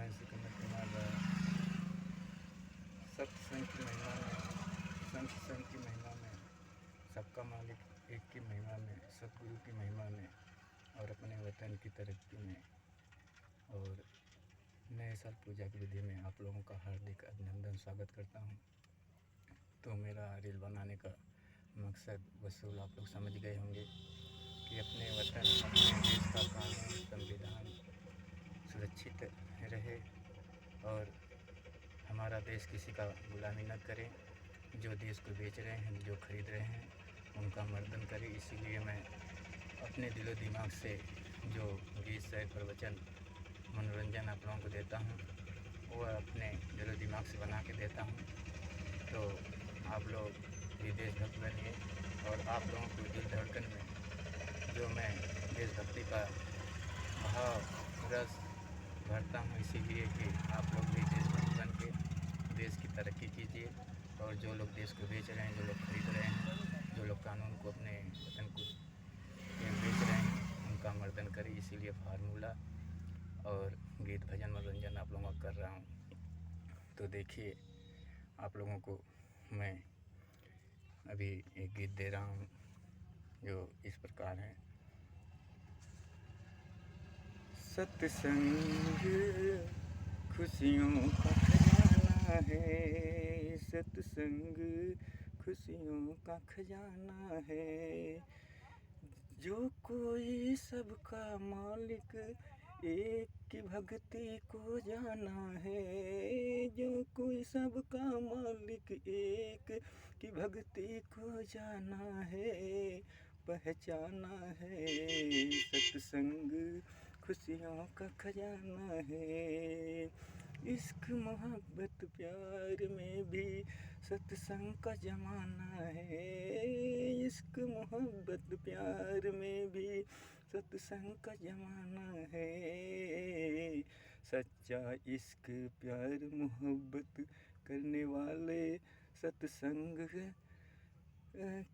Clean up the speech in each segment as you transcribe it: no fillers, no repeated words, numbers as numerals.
मैं सिकंदर कुमार सत्संग की महिमा में, संत की महिमा में, सबका मालिक एक की महिमा में, सतगुरु की महिमा में और अपने वतन की तरक्की में और नए साल पूजा की विधि में आप लोगों का हार्दिक अभिनंदन स्वागत करता हूँ। तो मेरा रील बनाने का मकसद वसूल आप लोग समझ गए होंगे कि अपने वतन, अपने देश का कानून, संविधान सुरक्षित रहे और हमारा देश किसी का गुलामी न करे। जो देश को बेच रहे हैं, जो खरीद रहे हैं, उनका मर्दन करे। इसीलिए मैं अपने दिलो दिमाग से जो गीत, शायर, प्रवचन, मनोरंजन आप लोगों को देता हूँ, वह अपने दिलो दिमाग से बना के देता हूँ। तो आप लोग भी देशभक्त बनिए और आप लोगों को दिल धड़कन में जो मैं देशभक्ति का भाव रस भरता हूँ, इसीलिए कि आप लोग भी देशभक्त बन के देश की तरक्की कीजिए। और जो लोग देश को बेच रहे हैं, जो लोग खरीद रहे हैं, जो लोग कानून को अपने वतन को बेच रहे हैं, उनका मर्दन करें। इसीलिए फार्मूला और गीत, भजन, मनोरंजन आप लोगों का कर रहा हूँ। तो देखिए, आप लोगों को मैं अभी एक गीत दे रहा हूँ जो इस प्रकार है। सत्संग खुशियों का खजाना है, सत्संग खुशियों का खजाना है। जो कोई सबका मालिक एक की भक्ति को जाना है, जो कोई सबका मालिक एक की भक्ति को जाना है, पहचाना है। सत्संग खुशियों का खजाना है। इश्क मोहब्बत प्यार में भी सत्संग का जमाना है। इश्क मोहब्बत प्यार में भी सत्संग का जमाना है। सच्चा इश्क प्यार मोहब्बत करने वाले सत्संग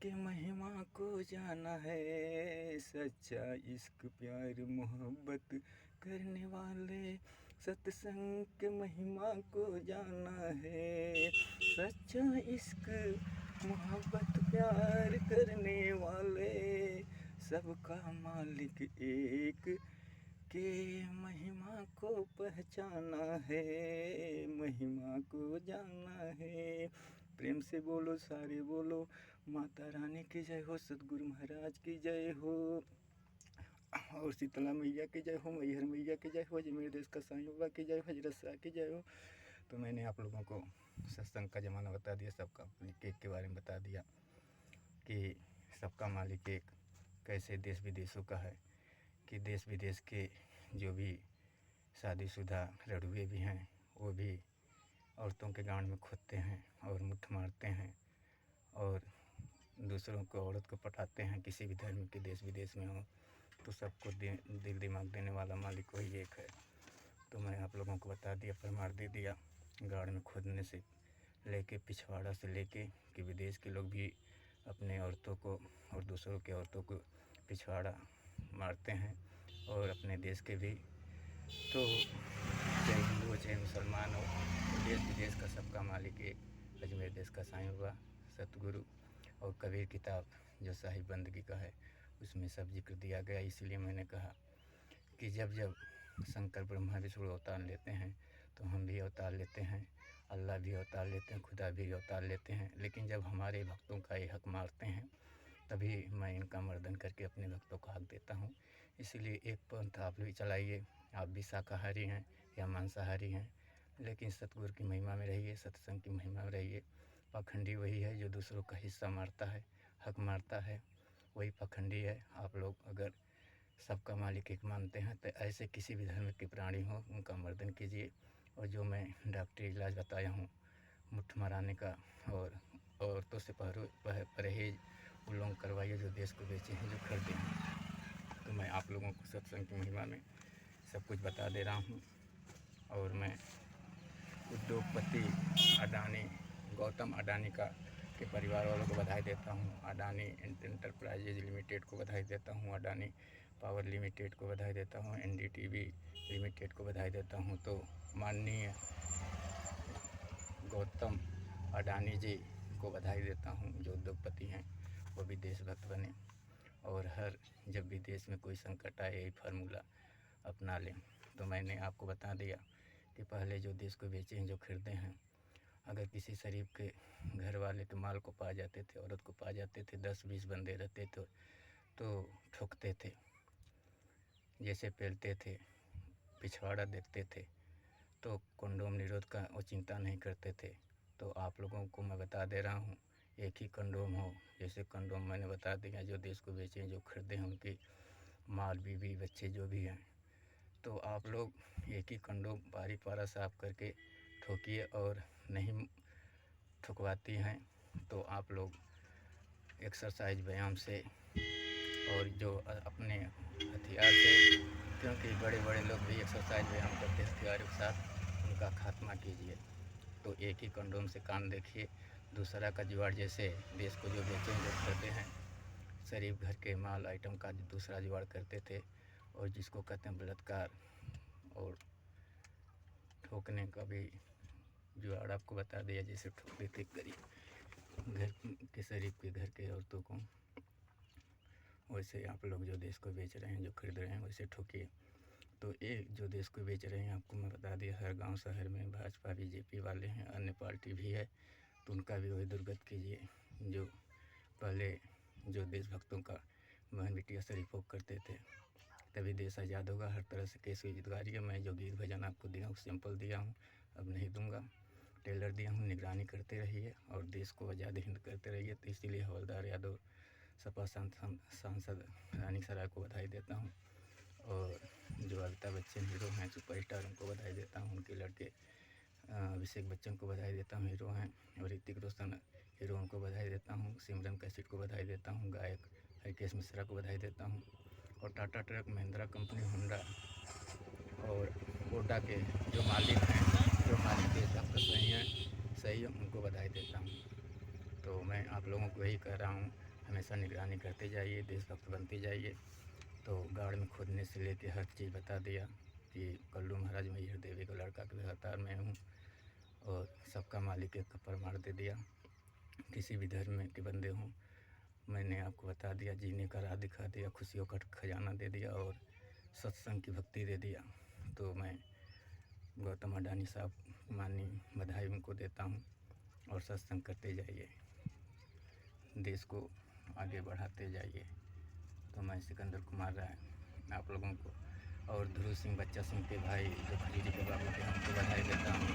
के महिमा को जाना है। सच्चा इश्क प्यार मोहब्बत करने वाले सत्संग के महिमा को जाना है। सच्चा इश्क मोहब्बत प्यार करने वाले सबका मालिक एक के महिमा को पहचाना है, महिमा को जाना है। प्रेम से बोलो, सारे बोलो, माता रानी की जय हो, सतगुरु महाराज की जय हो और शीतला मैया की जय हो, मैहर मैया की जय हो, अजमेर देश का साईं बाबा की जय हो, हजरत शाह की जय हो। तो मैंने आप लोगों को सत्संग का ज़माना बता दिया, सबका एक के बारे में बता दिया कि सबका मालिक एक कैसे देश विदेशों का है, कि देश विदेश के जो भी शादीशुदा लड़ुए भी हैं, वो भी औरतों के गांड में खोदते हैं और मुट्ठ मारते हैं और दूसरों को, औरत को पटाते हैं। किसी भी धर्म के देश विदेश में हो तो सबको दिल दिमाग देने वाला मालिक वही एक है। तो मैं आप लोगों को बता दिया, प्रमाण दे दिया। गाड़ में खोदने से लेके, पिछवाड़ा से लेके कि विदेश के लोग भी अपने औरतों को और दूसरों के औरतों को पिछवाड़ा मारते हैं और अपने देश के भी। तो चाहे हिंदू हो, चाहे मुसलमान हो, देश विदेश का सबका मालिक एक अजमेर देश का साईं बाबा, सतगुरु और कबीर किताब जो साहिब बंदगी का है, उसमें सब जिक्र दिया गया। इसलिए मैंने कहा कि जब जब शंकर ब्रह्मा विष्णु अवतार लेते हैं तो हम भी अवतार लेते हैं, अल्लाह भी अवतार लेते हैं, खुदा भी अवतार लेते हैं। लेकिन जब हमारे भक्तों का ये हक मारते हैं तभी मैं इनका मर्दन करके अपने भक्तों को हक देता हूँ। इसलिए एक पंथ आप भी चलाइए, आप भी शाकाहारी हैं या मांसाहारी हैं, लेकिन सतगुरु की महिमा में रहिए, सत्संग की महिमा में रहिए। पाखंडी वही है जो दूसरों का हिस्सा मारता है, हक मारता है, वही पाखंडी है। आप लोग अगर सबका मालिक एक मानते हैं तो ऐसे किसी भी धर्म के प्राणी हो उनका मर्दन कीजिए। और जो मैं डॉक्टरी इलाज बताया हूँ मुट्ठ माराने का और औरतों से परहेज उन लोग करवाइए जो देश को बेचे हैं, जो खरीदे हैं। तो मैं आप लोगों को सत्संग की महिमा में सब कुछ बता दे रहा हूँ। और मैं उद्योगपति अडानी, गौतम अडानी के परिवार वालों को बधाई देता हूँ। अडानी एंटरप्राइजेज लिमिटेड को बधाई देता हूँ। अडानी पावर लिमिटेड को बधाई देता हूँ, एनडीटीवी लिमिटेड को बधाई देता हूँ। तो माननीय गौतम अडानी जी को बधाई देता हूँ, जो उद्योगपति हैं, वो भी देशभक्त बने और हर जब भी देश में कोई संकट आए यही फार्मूला अपना लें। तो मैंने आपको बता दिया कि पहले जो देश को बेचे हैं, जो खरीदे हैं, अगर किसी शरीफ के घर वाले के माल को पा जाते थे, औरत को पा जाते थे, 10-20 बंदे रहते तो ठोकते थे, जैसे पेलते थे, पिछवाड़ा देखते थे, तो कंडोम निरोध का वो चिंता नहीं करते थे। तो आप लोगों को मैं बता दे रहा हूँ, एक ही कंडोम हो, जैसे कंडोम मैंने बता दिया, जो देश को बेचे हैं, जो खरीदे हैं, उनकी माल, बीवी, बच्चे जो भी हैं, तो आप लोग एक ही कंडोम बारी पारा साफ करके ठोकिए। और नहीं ठुकवाती हैं तो आप लोग एक्सरसाइज व्यायाम से और जो अपने हथियार से, क्योंकि बड़े बड़े लोग भी एक्सरसाइज व्यायाम करते हैं हथियारों के साथ, उनका खात्मा कीजिए। तो एक ही कंडोम से काम देखिए। दूसरा का जुगाड़, जैसे देश को जो बेचे जो खरीदे हैं, शरीफ घर के माल आइटम का दूसरा जुगाड़ करते थे, और जिसको कहते हैं बलात्कार और ठोकने का भी जुगाड़ आपको बता दिया, जैसे ठोक देते गरीब घर के, शरीफ के घर के औरतों को, वैसे आप लोग जो देश को बेच रहे हैं, जो खरीद रहे हैं, वैसे ठोकिए। तो ये जो देश को बेच रहे हैं, आपको मैं बता दिया, हर गांव शहर में भाजपा बीजेपी वाले हैं, अन्य पार्टी भी है, तो उनका भी वही दुर्गत कीजिए। जो पहले जो देशभक्तों का बहन बिटिया शरीफों करते थे, तभी देश आज़ाद होगा। हर तरह से केस उम्मीदवारी है। मैं जो गीत भजन आपको दिया हूँ, सैंपल दिया हूँ, अब नहीं दूंगा, टेलर दिया हूँ, निगरानी करते रहिए और देश को आज़ाद हिंद करते रहिए। तो इसीलिए हवलदार यादव सपा सांसद रानी सराय को बधाई देता हूँ, और जो अमिताभ बच्चन हीरो हैं, सुपरस्टार, उनको बधाई देता हूँ। उनके लड़के अभिषेक बच्चन को बधाई देता हूँ, हीरो हैं, और ऋतिक रोशन हीरो, उनको बधाई देता हूँ। सिमरन कश्यप को बधाई देता हूँ, गायक हरकेश मिश्रा को बधाई देता हूँ, और Tata truck, Mahindra company, Honda और ओडा के जो मालिक हैं, जो मालिक के हिसाब से सही है, उनको बधाई देता हूँ। तो मैं आप लोगों को यही कह रहा हूँ, हमेशा निगरानी करते जाइए, देशभक्त बनते जाइए। तो गाड़ में खोदने से लेके हर चीज़ बता दिया कि कल्लू महाराज मैहर देवी का लड़का के लगातार मैं हूँ, और सबका मालिक एक प्रमाण दे दिया। किसी भी धर्म में के बंदे हों, मैंने आपको बता दिया, जीने का राह दिखा दिया, खुशियों का खजाना दे दिया, और सत्संग की भक्ति दे दिया। तो मैं गौतम अडानी साहब माननीय बधाई उनको देता हूँ, और सत्संग करते जाइए, देश को आगे बढ़ाते जाइए। तो मैं सिकंदर कुमार राय आप लोगों को, और ध्रुव सिंह बच्चा सिंह के भाई जो खजूरी के बाबू थे, उनको बधाई देता हूँ।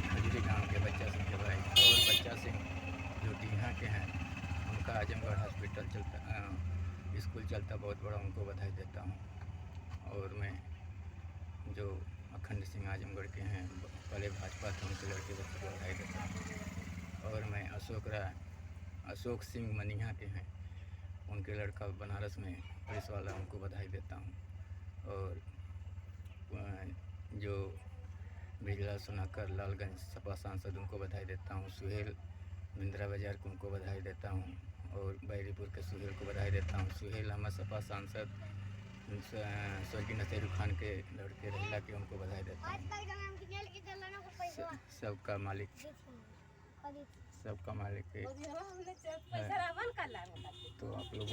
खजूरी गाँव के बच्चा सिंह के भाई, और बच्चा सिंह जो डीहा के हैं, उनका आजमगढ़ हॉस्पिटल चलता, स्कूल चलता बहुत बड़ा, उनको बधाई देता हूँ। और मैं जो अखंड सिंह आजमगढ़ के हैं, पहले भाजपा थे, उनके लड़के बच्चे को बधाई देता हूँ। और मैं अशोक सिंह मनिहा के हैं, उनके लड़का बनारस में पुलिस वाला, उनको बधाई देता हूँ। और जो बिरला सुनाकर लालगंज सपा सांसद, उनको बधाई देता हूँ। सुहेल बिंद्रा बाज़ार को, उनको बधाई देता हूँ। और बैरीपुर के सुहेल को बधाई देता हूँ। सुहेल हमारे सपा सांसद स्वर्गीय नसीरुल खान के लड़के रहीला के, उनको बधाई देता हूँ। सबका मालिक है। तो आप लोगों को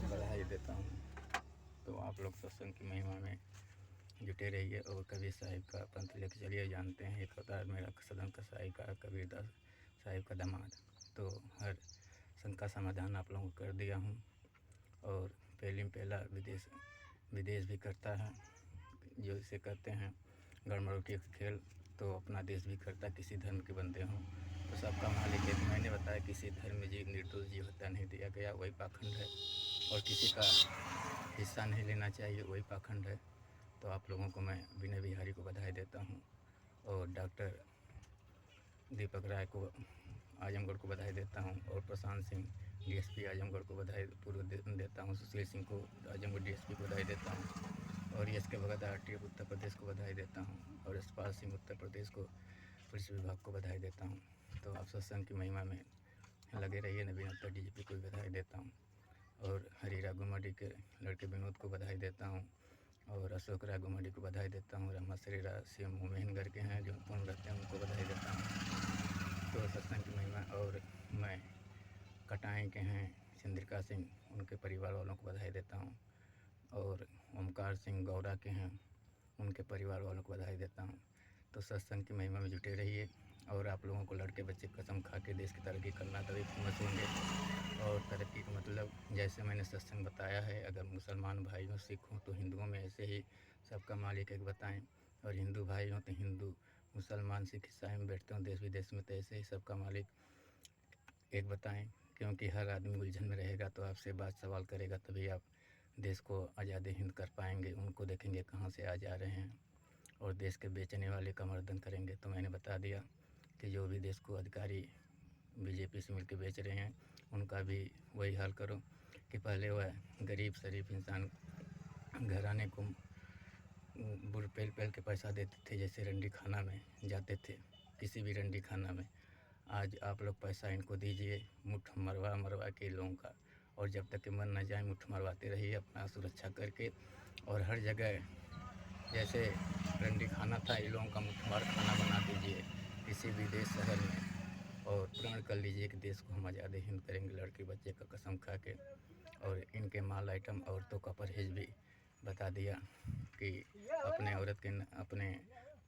बधाई देता हूँ। तो आप लोग सत्संग की महिमा में जुटे रहिए, और कबीर साहिब का पंथ लेके चलिए। जानते हैं, एक अवतार मेरा सदन का साहिबकार कबीरदास साहिब का दामाद। तो हर शंका समाधान आप लोगों को कर दिया हूँ। और पहली में पहला विदेश भी करता है, जो इसे कहते हैं गड़मड़ोटी का खेल, तो अपना देश भी करता। किसी धर्म के बंदे हों तो सबका मालिक है। मैंने बताया किसी धर्म में जीव निर्दोष जीव हत्या नहीं दिया गया, वही पाखंड है, और किसी का हिस्सा नहीं लेना चाहिए, वही पाखंड है। तो आप लोगों को मैं विनय बिहारी को बधाई देता हूँ, और डॉक्टर दीपक राय को आजमगढ़ को बधाई देता हूँ, और प्रशांत सिंह डीएसपी आजमगढ़ को बधाई पूर्व देता हूँ। सुशील सिंह को आजमगढ़ डीएसपी को बधाई देता हूँ, और एस के भगत आरटीएफ उत्तर प्रदेश को बधाई देता हूँ, और यशपाल सिंह उत्तर प्रदेश को पुलिस विभाग को बधाई देता हूँ। तो आप सत्संग की महिमा में लगे रहिए। नवीन उत्तर डीजीपी को भी बधाई देता हूँ। और हरी राघुमाडी के लड़के विनोद को बधाई देता हूँ और अशोक राघुमाडी को बधाई देता हूँ। रमा श्रीरा सीएम मोमेनगढ़ के हैं जो पूर्ण रहते हैं, उनको बधाई देता हूँ। तो सत्संग की महिमा। और मैं कटाई के हैं चंद्रिका सिंह, उनके परिवार वालों को बधाई देता हूँ। और ओमकार सिंह गौरा के हैं, उनके परिवार वालों को बधाई देता हूँ। तो सत्संग की महिमा में जुटे रहिए और आप लोगों को लड़के बच्चे कसम खा के देश की तरक्की करना, तभी फेमस होंगे। और तरक्की का मतलब जैसे मैंने सत्संग बताया है, अगर मुसलमान भाई हों, सिख हों तो हिंदुओं में ऐसे ही सबका मालिक एक बताएं, और हिंदू भाई हों तो हिंदू, मुसलमान, सिख, ईसाई में बैठते हों देश विदेश में, तो ऐसे ही सबका मालिक एक बताएं। क्योंकि हर आदमी उलझन में रहेगा तो आपसे बात सवाल करेगा, तभी आप देश को आज़ादी हिंद कर पाएंगे। उनको देखेंगे कहाँ से आ जा रहे हैं और देश के बेचने वाले का मर्दन करेंगे। तो मैंने बता दिया कि जो भी देश को अधिकारी बीजेपी से मिलकर बेच रहे हैं, उनका भी वही हाल करो कि पहले वह गरीब शरीफ इंसान घराने को बुर पेल पेल के पैसा देते थे, जैसे रंडी खाना में जाते थे, किसी भी रंडी खाना में। आज आप लोग पैसा इनको दीजिए, मुठ मरवा मरवा के लोगों का, और जब तक कि मर न जाए मुठ मरवाते रहिए अपना सुरक्षा करके। और हर जगह जैसे रंडी खाना था, इन लोगों का मुठमार खाना बना दीजिए किसी भी देश शहर में, और प्रण कर लीजिए कि देश को हम आज़ादी हिंद करेंगे लड़के बच्चे का कसम खा के। और इनके माल आइटम औरतों का परहेज़ भी बता दिया कि अपने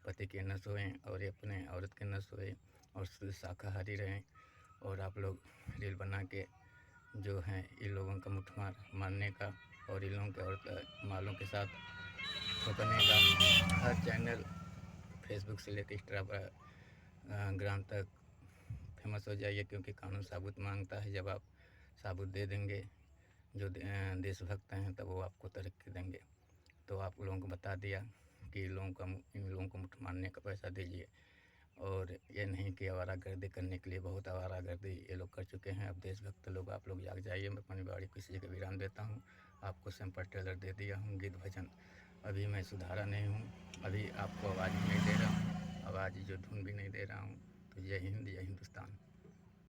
पति के न सोएं और अपने औरत के न सोएं और शुद्ध शाकाहारी रहें। और आप लोग रील बना के जो हैं इन लोगों का मुठमार मारने का और इन लोगों के औरत मालों के साथ ठोकने का, हर चैनल फेसबुक से लेकर इंस्टाग्राम तक फेमस हो जाइए। क्योंकि कानून साबुत मांगता है, जब आप साबुत दे देंगे जो देशभक्त हैं तब वो आपको तरक्की देंगे। तो आप लोगों को बता दिया कि इन लोगों को मुठ मारने का पैसा दीजिए। और ये नहीं कि आवारागर्दी करने के लिए, बहुत आवारागर्दी ये लोग कर चुके हैं। अब देशभक्त लोग आप लोग जाग जाइए। मैं अपनी बाड़ी किसी जगह विराम देता हूँ। आपको सैंपल ट्रेलर दे दिया हूँ, गीत भजन। अभी मैं सुधारा नहीं हूँ, अभी आपको आवाज़ भी नहीं दे रहा हूँ, आवाज़ जो धुन भी नहीं दे रहा हूँ। तो जय हिंद, जय हिंदुस्तान।